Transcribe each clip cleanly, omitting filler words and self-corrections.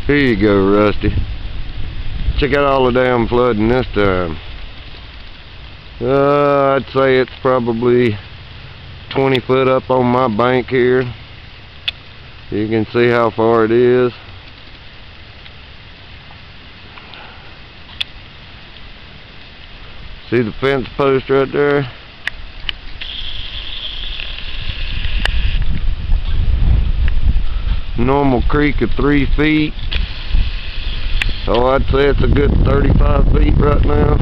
Here you go, Rusty. Check out all the damn flooding this time. I'd say it's probably 20 foot up on my bank here. You can see how far it is. See the fence post right there? Normal creek of 3 feet. So I'd say it's a good 35 feet right now.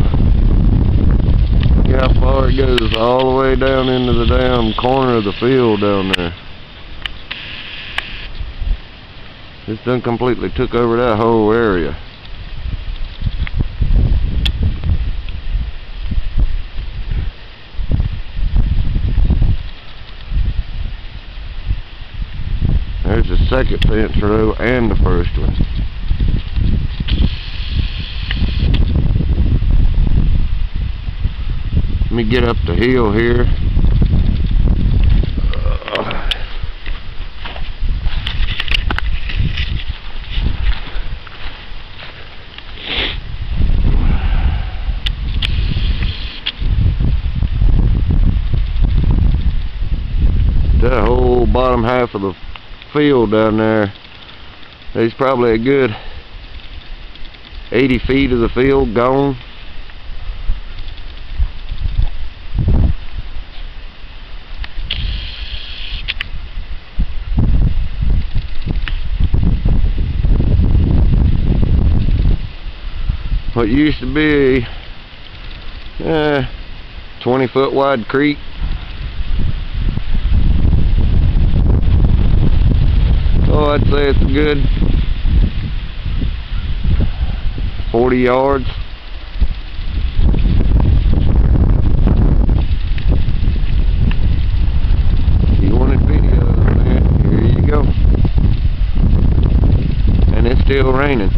Look how far it goes, all the way down into the damn corner of the field down there. This done completely took over that whole area. There's the second fence row and the first one. Let me get up the hill here. That whole bottom half of the field down there, there's probably a good 80 feet of the field gone. What used to be 20 foot wide creek, oh, I'd say it's a good 40 yards. You wanted videos, man? Here you go. And it's still raining.